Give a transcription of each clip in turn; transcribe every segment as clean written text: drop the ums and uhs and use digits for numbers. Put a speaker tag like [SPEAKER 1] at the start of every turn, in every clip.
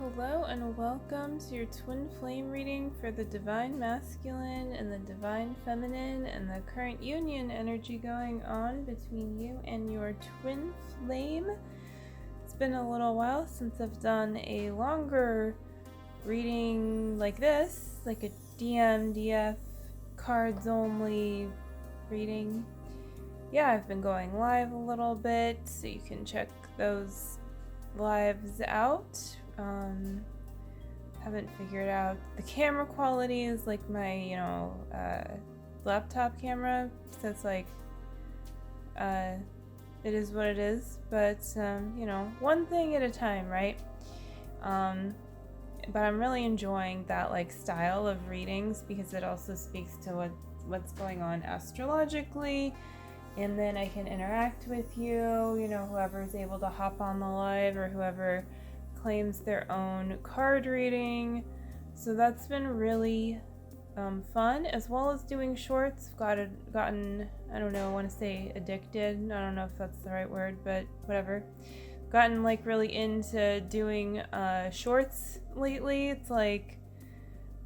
[SPEAKER 1] Hello and welcome to your twin flame reading for the divine masculine and the divine feminine and the current union energy going on between you and your twin flame. It's been a little while since I've done a longer reading like this, like a DMDF cards only reading. Yeah, I've been going live a little bit, so you can check those lives out. Haven't figured out the camera quality is like my laptop camera, so it's like it is what it is, but one thing at a time, right? But I'm really enjoying that like style of readings because it also speaks to what's going on astrologically, and then I can interact with you, whoever is able to hop on the live or whoever claims their own card reading. So that's been really fun, as well as doing shorts. Gotten, I don't know, I want to say addicted. I don't know if that's the right word, but whatever. Gotten like really into doing shorts lately. It's like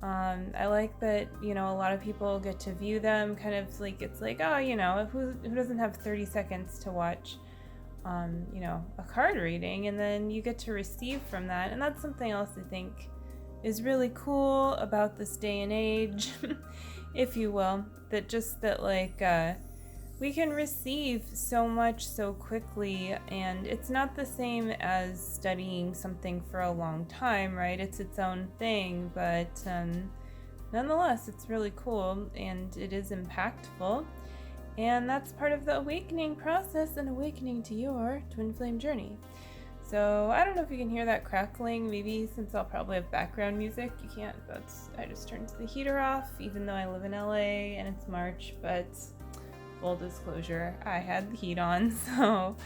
[SPEAKER 1] I like that, a lot of people get to view them, kind of like, it's like, oh, who doesn't have 30 seconds to watch a card reading, and then you get to receive from that. And that's something else I think is really cool about this day and age, if you will, that we can receive so much so quickly, and it's not the same as studying something for a long time, right? It's its own thing, but nonetheless, it's really cool and it is impactful. And that's part of the awakening process and awakening to your twin flame journey. So I don't know if you can hear that crackling. Maybe since I'll probably have background music, you can't. I just turned the heater off, even though I live in LA and it's March. But full disclosure, I had the heat on, so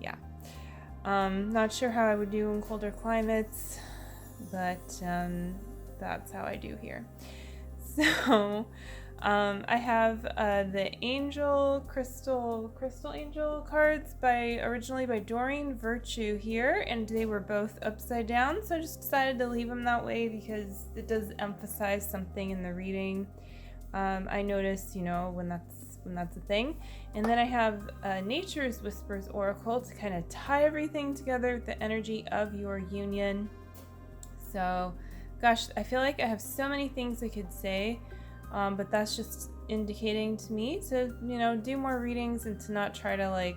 [SPEAKER 1] yeah. Not sure how I would do in colder climates, but that's how I do here. So I have the Angel Crystal Angel cards originally by Doreen Virtue here, and they were both upside down, so I just decided to leave them that way because it does emphasize something in the reading. I noticed, when that's a thing. And then I have Nature's Whispers Oracle to kind of tie everything together with the energy of your union. So, gosh, I feel like I have so many things I could say. But that's just indicating to me to, do more readings and to not try to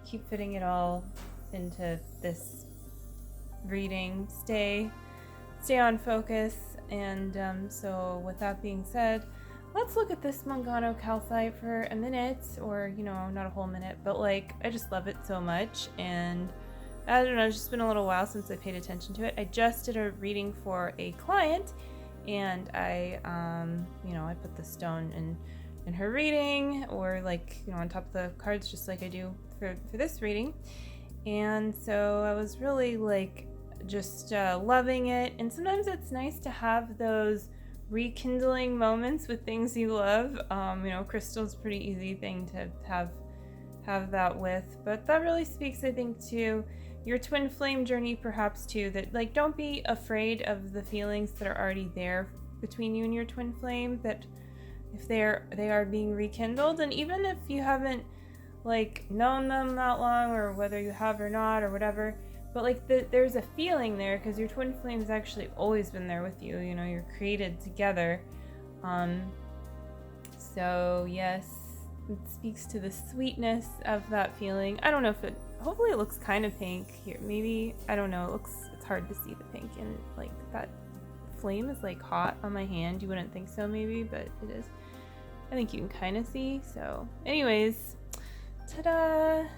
[SPEAKER 1] keep fitting it all into this reading. Stay on focus. And so with that being said, let's look at this Mangano calcite for a minute, or, not a whole minute, but I just love it so much. And I don't know, it's just been a little while since I paid attention to it. I just did a reading for a client, and I put the stone in her reading, or on top of the cards, just like I do for this reading. And so I was really just loving it. And sometimes it's nice to have those rekindling moments with things you love. Crystal's a pretty easy thing to have that with, but that really speaks, I think, to your twin flame journey, perhaps too, that don't be afraid of the feelings that are already there between you and your twin flame, that if they are being rekindled. And even if you haven't known them that long, or whether you have or not, or whatever, but there's a feeling there because your twin flame has actually always been there with you. You're created together. So yes, it speaks to the sweetness of that feeling. I don't know if hopefully it looks kind of pink here. Maybe, I don't know, it's hard to see the pink, and that flame is hot on my hand. You wouldn't think so maybe, but it is. I think you can kind of see. So anyways, ta-da!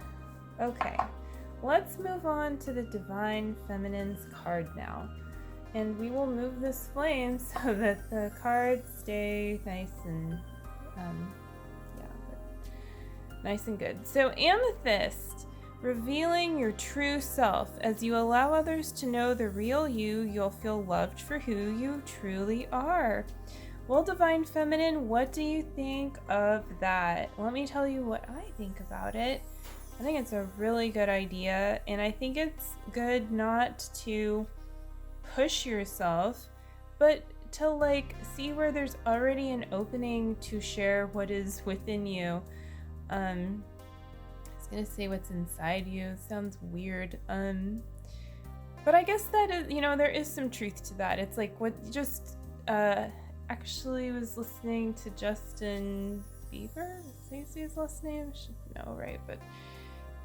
[SPEAKER 1] Okay, let's move on to the Divine Feminine's card now. And we will move this flame so that the cards stay nice and nice and good. So Amethyst, revealing your true self. As you allow others to know the real you, you'll feel loved for who you truly are. Well, Divine Feminine, what do you think of that? Let me tell you what I think about it. I think it's a really good idea, and I think it's good not to push yourself, but to like see where there's already an opening to share what is within you. I was gonna say what's inside you. It sounds weird. But I guess that is, there is some truth to that. It's like what just actually was listening to Justin Bieber. Is his last name? I should know, right? But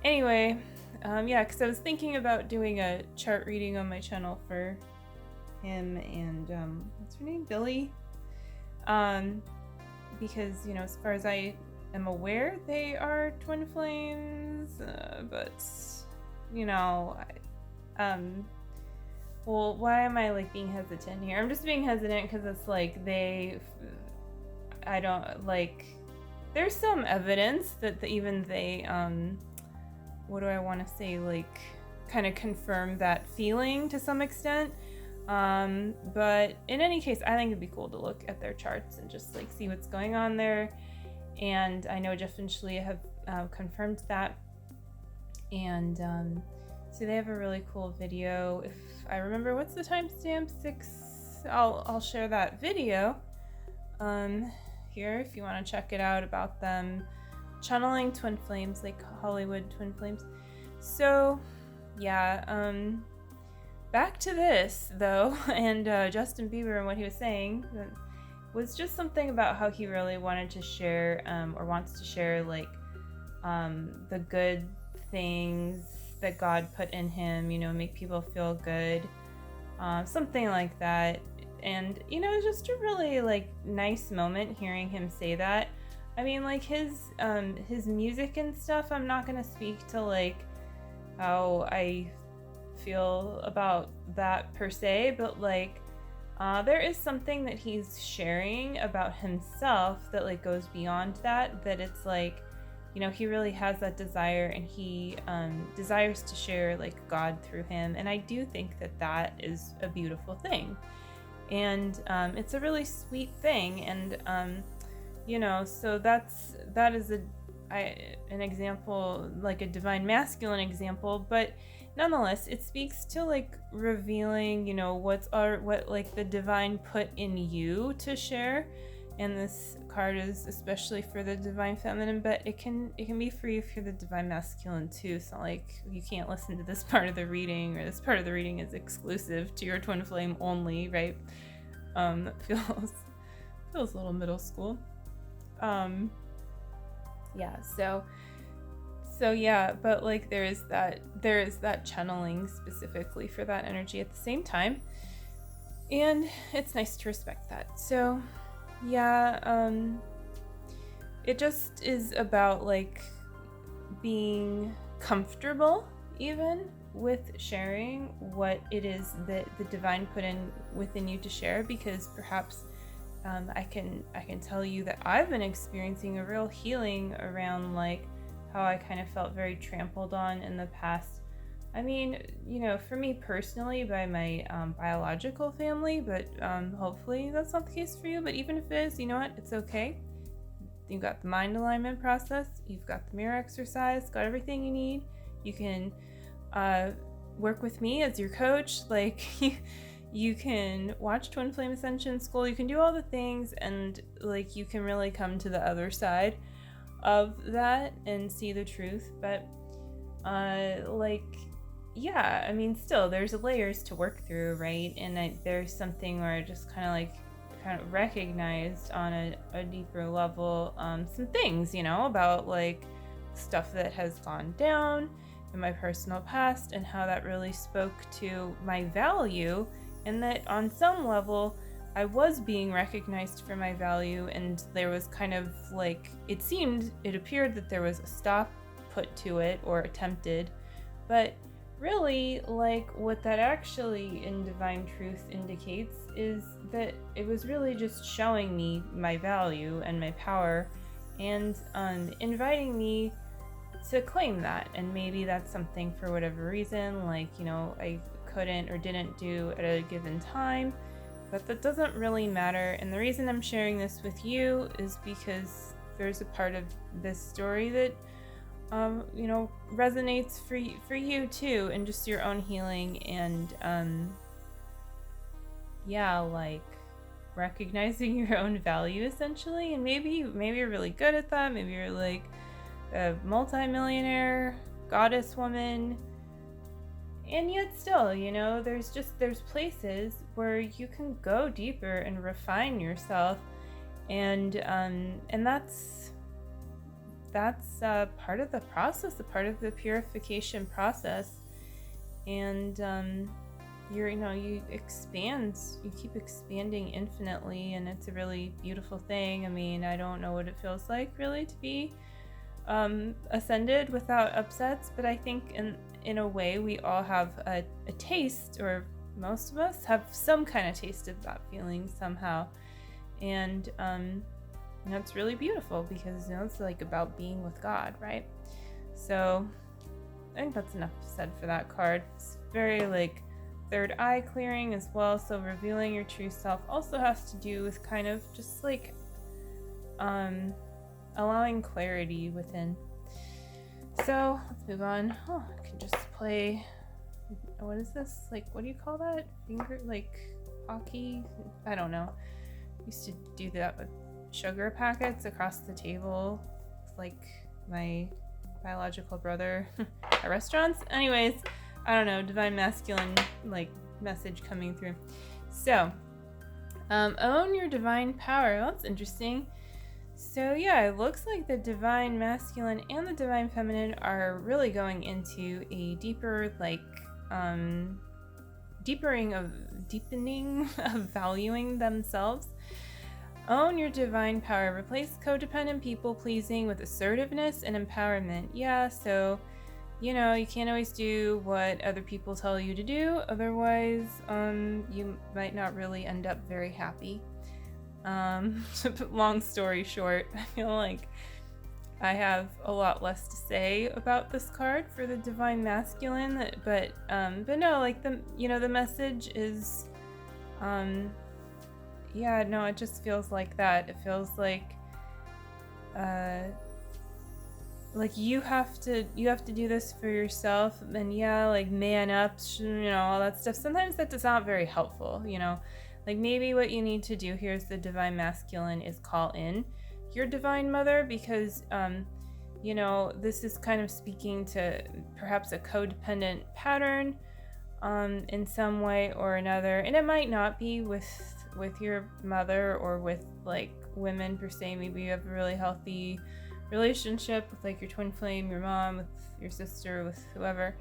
[SPEAKER 1] anyway, yeah, because I was thinking about doing a chart reading on my channel for him and what's her name, Billy, because as far as I am aware, they are twin flames, but well, why am I like being hesitant here? I'm just being hesitant because it's like I don't like, there's some evidence that even they what do I want to say, like kind of confirm that feeling to some extent. But in any case, I think it'd be cool to look at their charts and just like see what's going on there. And I know Jeff and Shalia have confirmed that. And so they have a really cool video. If I remember, what's the timestamp? 6. I'll share that video here if you want to check it out, about them channeling twin flames, like Hollywood twin flames. So yeah, back to this though, and Justin Bieber and what he was saying was just something about how he really wanted to share, or wants to share, like the good things that God put in him, make people feel good, something like that. And it's just a really like nice moment hearing him say that. I mean, like his music and stuff, I'm not gonna speak to like how I feel about that per se, but like there is something that he's sharing about himself that like goes beyond that it's like, he really has that desire, and he desires to share like God through him. And I do think that is a beautiful thing, and it's a really sweet thing. And so that is an example, like a divine masculine example, but nonetheless it speaks to like revealing what like the divine put in you to share. And this card is especially for the divine feminine, but it can be for you if you're the divine masculine too. It's not like you can't listen to this part of the reading, or this part of the reading is exclusive to your twin flame only, right? That feels a little middle school. Yeah, so yeah, but like there is that channeling specifically for that energy at the same time, and it's nice to respect that. So yeah, it just is about like being comfortable even with sharing what it is that the divine put in within you to share, because perhaps I can tell you that I've been experiencing a real healing around like how I kind of felt very trampled on in the past. I mean, for me personally, by my biological family, but hopefully that's not the case for you. But even if it is, you know what? It's okay. You've got the mind alignment process. You've got the mirror exercise. Got everything you need. You can work with me as your coach. Like, you can watch Twin Flame Ascension School. You can do all the things, and like you can really come to the other side of that and see the truth. But yeah, I mean, still there's layers to work through, right? And there's something where I just kind of recognized on a deeper level some things, about like stuff that has gone down in my personal past, and how that really spoke to my value, and that on some level I was being recognized for my value, and there was kind of like, it appeared that there was a stop put to it, or attempted, but really, like, what that actually in divine truth indicates is that it was really just showing me my value and my power, and inviting me to claim that. And maybe that's something, for whatever reason, like, I couldn't or didn't do at a given time, but that doesn't really matter. And the reason I'm sharing this with you is because there's a part of this story that resonates for you too, and just your own healing. And yeah, like recognizing your own value essentially. And maybe you're really good at that. Maybe you're like a multi-millionaire goddess woman. And yet still, there's places where you can go deeper and refine yourself. And that's part of the process, a part of the purification process. And you keep expanding infinitely, and it's a really beautiful thing. I mean, I don't know what it feels like really to be ascended without upsets, but I think in a way we all have a taste, or most of us have some kind of taste of that feeling somehow. And it's really beautiful because it's like about being with God, right? So I think that's enough said for that card. It's very like third eye clearing as well. So revealing your true self also has to do with kind of just like allowing clarity within. So let's move on. Oh, I can just play. What is this? Like, what do you call that? Finger, like hockey? I don't know. Used to do that with sugar packets across the table, like my biological brother at restaurants. Anyways, I don't know, divine masculine like message coming through. So own your divine power. That's interesting. So yeah, it looks like the divine masculine and the divine feminine are really going into a deeper like deepening of valuing themselves. Own your divine power. Replace codependent people pleasing with assertiveness and empowerment. Yeah, so you can't always do what other people tell you to do, otherwise you might not really end up very happy. Long story short, I feel like I have a lot less to say about this card for the divine masculine, but no, like the message is it just feels like that. It feels like you have to do this for yourself, and like man up, all that stuff. Sometimes that is not very helpful, like maybe what you need to do here is the divine masculine is call in your divine mother, because this is kind of speaking to perhaps a codependent pattern in some way or another, and it might not be with your mother or with like women per se. Maybe you have a really healthy relationship with like your twin flame, your mom, with your sister, with whoever,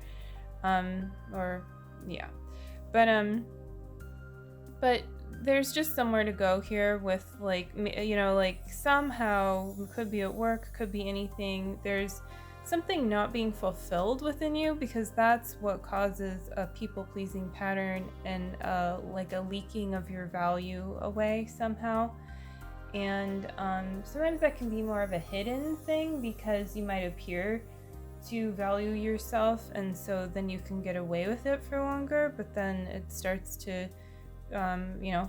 [SPEAKER 1] but there's just somewhere to go here with like somehow, could be at work, could be anything, there's something not being fulfilled within you, because that's what causes a people-pleasing pattern and like a leaking of your value away somehow. And sometimes that can be more of a hidden thing, because you might appear to value yourself, and so then you can get away with it for longer, but then it starts to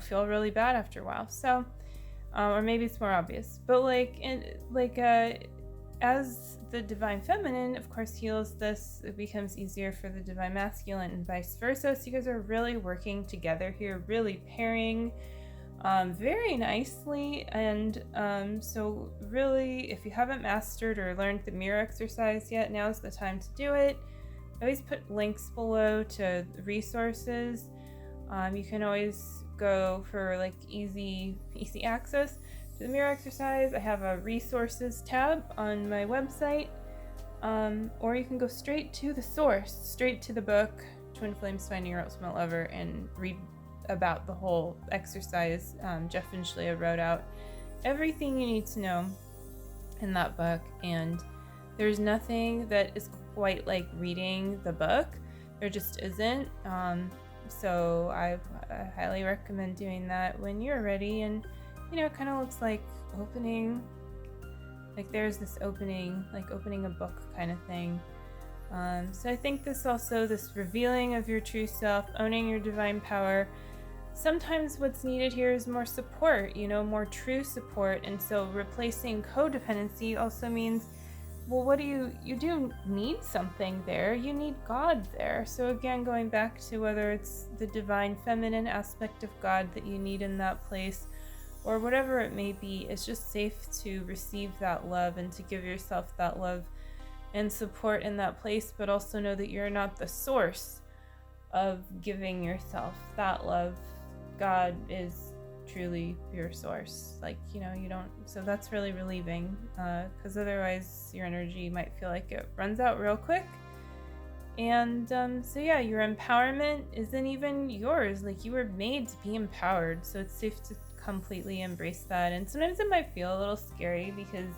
[SPEAKER 1] feel really bad after a while. So or maybe it's more obvious, but as the divine feminine, of course, heals this, it becomes easier for the divine masculine, and vice versa. So you guys are really working together here, really pairing very nicely. And so really, if you haven't mastered or learned the mirror exercise yet, now's the time to do it. I always put links below to resources. You can always go for like easy access to the mirror exercise. I have a resources tab on my website, or you can go straight to the source, straight to the book, Twin Flames Finding Your Ultimate Lover, and read about the whole exercise. Jeff and Shleia wrote out everything you need to know in that book, and there's nothing that is quite like reading the book. There just isn't. So I highly recommend doing that when you're ready. And it kind of looks like opening, like there's this opening, like opening a book kind of thing. So I think this revealing of your true self, owning your divine power. Sometimes what's needed here is more support, more true support. And so replacing codependency also means well, what do you do need something there. You need God there. So again, going back to whether it's the divine feminine aspect of God that you need in that place, or whatever it may be, it's just safe to receive that love and to give yourself that love and support in that place, but also know that you're not the source of giving yourself that love. God is truly your source. Like, you don't, so that's really relieving, because otherwise your energy might feel like it runs out real quick. And so yeah, your empowerment isn't even yours. Like, you were made to be empowered, so it's safe to completely embrace that. And sometimes it might feel a little scary, because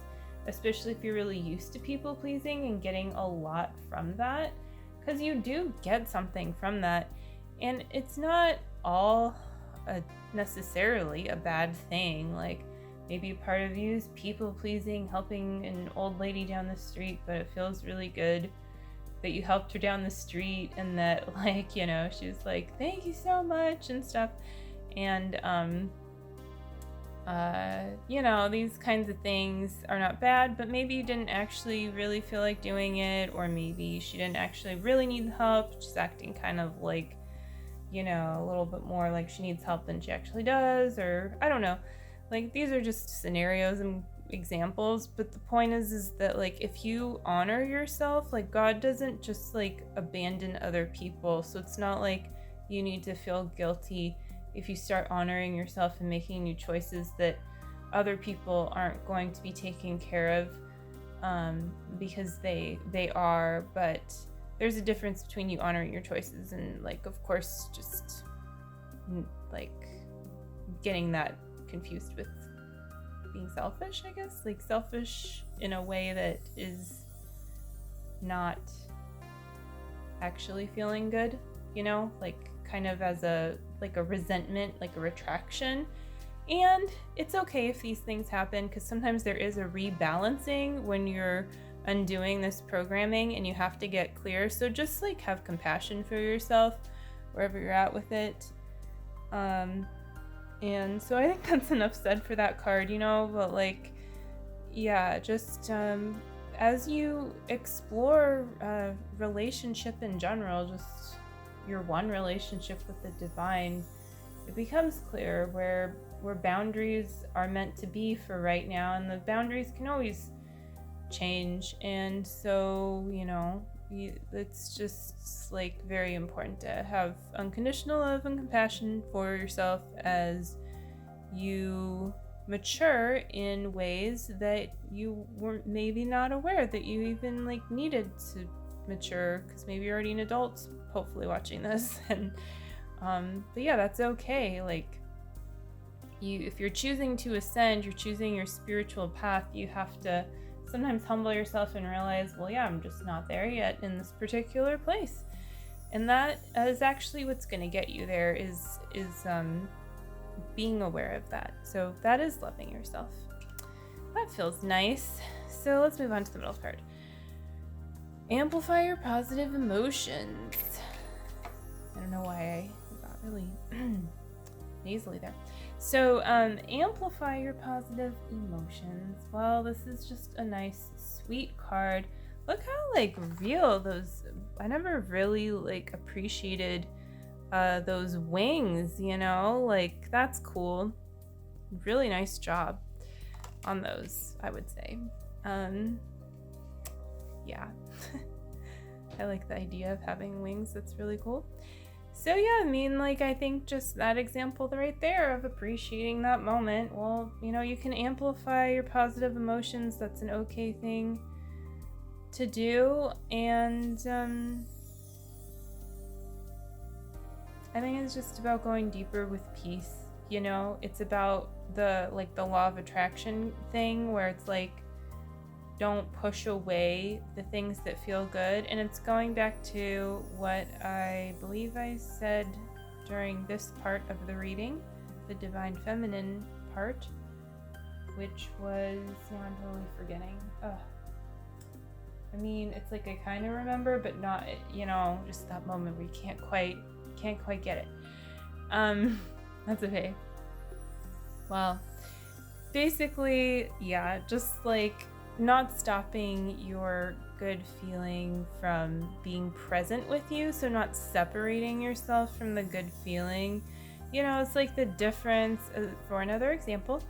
[SPEAKER 1] especially if you're really used to people pleasing and getting a lot from that, because you do get something from that, and it's not all necessarily a bad thing. Like, maybe part of you is people pleasing, helping an old lady down the street, but it feels really good that you helped her down the street, and that, like, she was like, thank you so much and stuff. And these kinds of things are not bad, but maybe you didn't actually really feel like doing it, or maybe she didn't actually really need help. She's acting kind of like, a little bit more like she needs help than she actually does, or I don't know. Like, these are just scenarios and examples, but the point is that, like, if you honor yourself, like, God doesn't just like abandon other people. So it's not like you need to feel guilty if you start honoring yourself and making new choices that other people aren't going to be taken care of, because they are. But there's a difference between you honoring your choices and, like, of course, just like getting that confused with being selfish, I guess. Like, selfish in a way that is not actually feeling good, like kind of as a resentment, like a retraction. And it's okay if these things happen, because sometimes there is a rebalancing when you're undoing this programming and you have to get clear. So just like have compassion for yourself wherever you're at with it. And so I think that's enough said for that card, but like, yeah, just as you explore relationship in general, just your one relationship with the divine, it becomes clear where boundaries are meant to be for right now, and the boundaries can always change. And so, it's just like very important to have unconditional love and compassion for yourself as you mature in ways that you were maybe not aware that you even like needed to mature, because maybe you're already an adult hopefully watching this. And but yeah, that's okay. Like, if you're choosing to ascend, you're choosing your spiritual path, you have to sometimes humble yourself and realize, well, yeah, I'm just not there yet in this particular place. And that is actually what's going to get you there, is being aware of that. So that is loving yourself. That feels nice. So let's move on to the middle card. Amplify your positive emotions. I don't know why I got really nasally there. So amplify your positive emotions. Well, this is just a nice, sweet card. Look how like real those, I never really like appreciated those wings, like that's cool. Really nice job on those, I would say. Yeah. I like the idea of having wings. That's really cool. So yeah, I think just that example right there of appreciating that moment. Well, you can amplify your positive emotions. That's an okay thing to do. And I think it's just about going deeper with peace. It's about the law of attraction thing, where it's like, don't push away the things that feel good. And it's going back to what I believe I said during this part of the reading, the divine feminine part, which was, I'm totally forgetting. It's like I kind of remember, but not, just that moment where you can't quite get it. That's okay. Well, basically, yeah, just like not stopping your good feeling from being present with you, so not separating yourself from the good feeling. It's like the difference, for another example,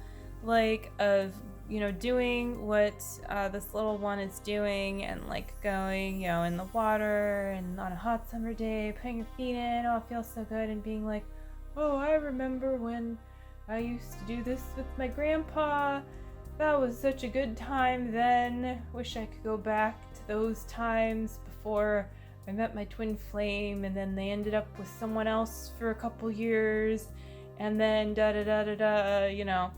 [SPEAKER 1] like of doing what this little one is doing, and like going in the water and on a hot summer day, putting your feet in, oh, it feels so good, and being like, oh, I remember when I used to do this with my grandpa. That was such a good time then. Wish I could go back to those times before I met my twin flame, and then they ended up with someone else for a couple years, and then da da da da da,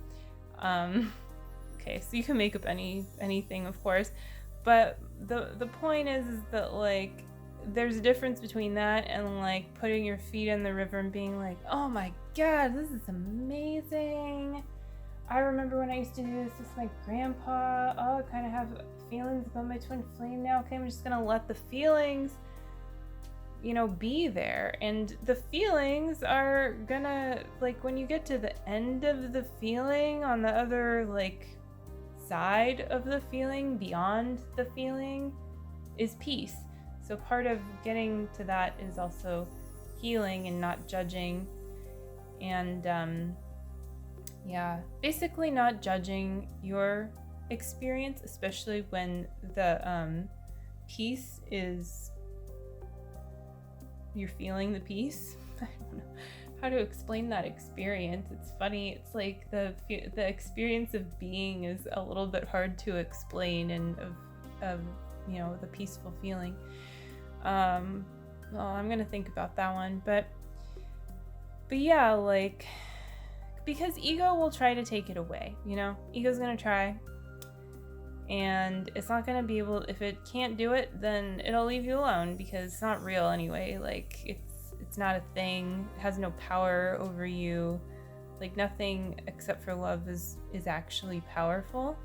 [SPEAKER 1] okay, so you can make up anything, of course, but the point is that like there's a difference between that and like putting your feet in the river and being like, oh my god, this is amazing. I remember when I used to do this with my grandpa. Oh, I kind of have feelings about my twin flame now. Okay, I'm just gonna let the feelings be there, and the feelings are gonna, like, when you get to the end of the feeling, on the other like side of the feeling, beyond the feeling, is peace. So part of getting to that is also healing and not judging, and basically not judging your experience, especially when the peace is, you're feeling the peace. I don't know how to explain that experience. It's funny. It's like the experience of being is a little bit hard to explain, and of the peaceful feeling. Well, I'm gonna think about that one, but yeah, like, because ego will try to take it away. Ego's gonna try, and it's not gonna be able. If it can't do it, then it'll leave you alone, because it's not real anyway. Like, it's not a thing. It has no power over you. Like, nothing except for love is actually powerful.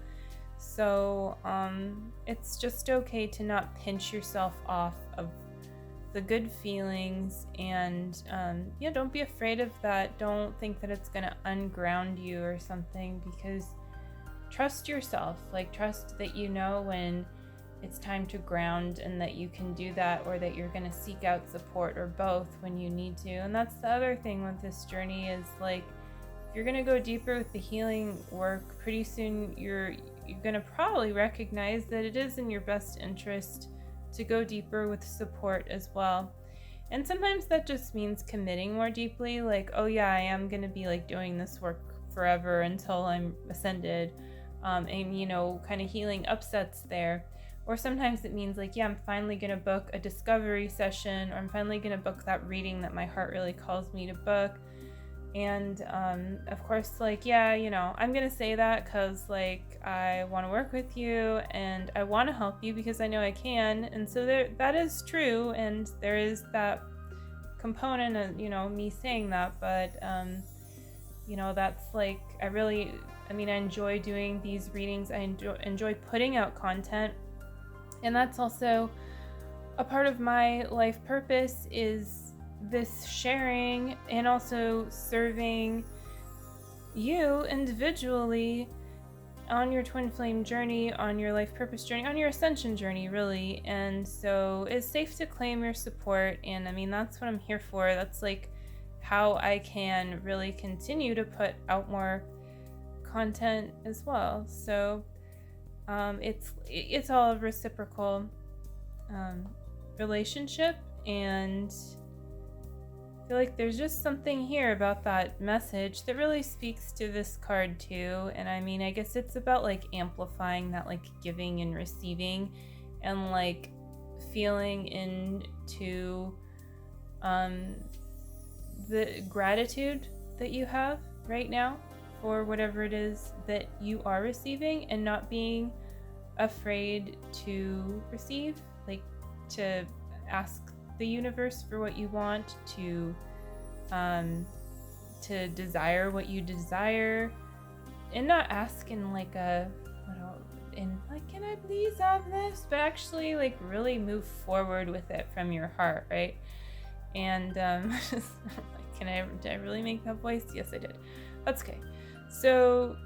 [SPEAKER 1] So it's just okay to not pinch yourself off of the good feelings, and don't be afraid of that. Don't think that it's gonna unground you or something, because trust yourself. Like, trust that when it's time to ground, and that you can do that, or that you're gonna seek out support, or both, when you need to. And that's the other thing with this journey, is like, if you're gonna go deeper with the healing work, pretty soon you're gonna probably recognize that it is in your best interest to go deeper with support as well. And sometimes that just means committing more deeply, like, oh yeah, I am gonna be like doing this work forever until I'm ascended, and kind of healing upsets there. Or sometimes it means like, yeah, I'm finally gonna book a discovery session, or I'm finally gonna book that reading that my heart really calls me to book. And of course, like, yeah, I'm gonna say that because like I want to work with you, and I want to help you because I know I can. And so that is true, and there is that component of me saying that. But that's like, I enjoy doing these readings. I enjoy putting out content, and that's also a part of my life purpose, is this sharing, and also serving you individually on your twin flame journey, on your life purpose journey, on your ascension journey, really. And so it's safe to claim your support, and that's what I'm here for. That's like how I can really continue to put out more content as well. So it's all a reciprocal relationship, and I feel like there's just something here about that message that really speaks to this card too. And I guess it's about like amplifying that, like, giving and receiving, and like feeling into the gratitude that you have right now for whatever it is that you are receiving, and not being afraid to receive, like to ask the universe for what you want, to desire what you desire, and not ask in like can I please have this, but actually like really move forward with it from your heart, right? And did I really make that voice? Yes, I did. That's okay. So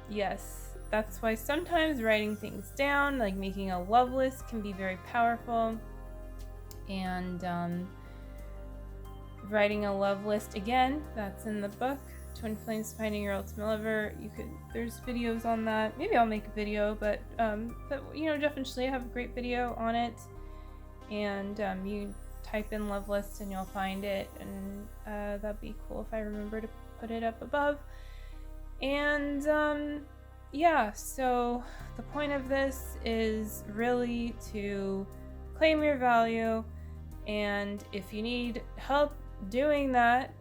[SPEAKER 1] yes, that's why sometimes writing things down, like making a love list, can be very powerful. And writing a love list, again, that's in the book, Twin Flames Finding Your Ultimate Lover. There's videos on that. Maybe I'll make a video, but definitely I have a great video on it. And you type in love list and you'll find it, and that'd be cool if I remember to put it up above. And so the point of this is really to claim your value, and if you need help doing that,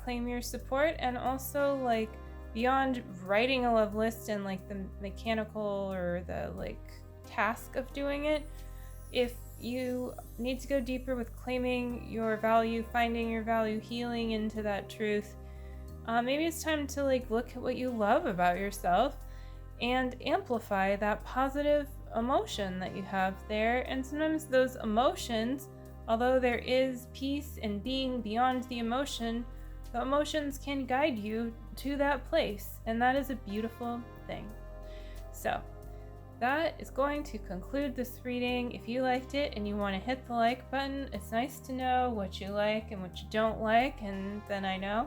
[SPEAKER 1] claim your support. And also, like, beyond writing a love list and like the mechanical or the like task of doing it, if you need to go deeper with claiming your value, finding your value, healing into that truth, maybe it's time to like look at what you love about yourself and amplify that positive emotion that you have there. And sometimes those emotions, although there is peace in being beyond the emotions can guide you to that place, and that is a beautiful thing. So that is going to conclude this reading. If you liked it and you want to hit the like button, it's nice to know what you like and what you don't like, and then I know.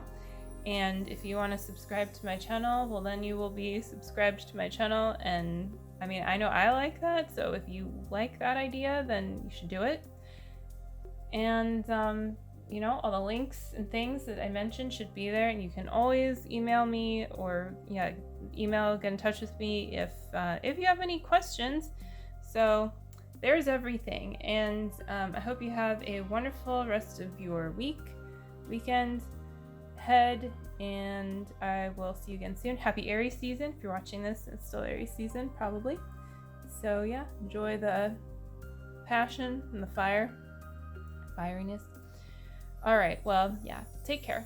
[SPEAKER 1] And if you want to subscribe to my channel, well, then you will be subscribed to my channel. And I mean, I know I like that, so if you like that idea, then you should do it. And all the links and things that I mentioned should be there, and you can always email me or get in touch with me if you have any questions. So there's everything, and I hope you have a wonderful rest of your weekend ahead, and I will see you again soon. Happy Aries season. If you're watching this, it's still Aries season probably. So yeah, enjoy the passion and the firiness. All right, well, yeah, take care.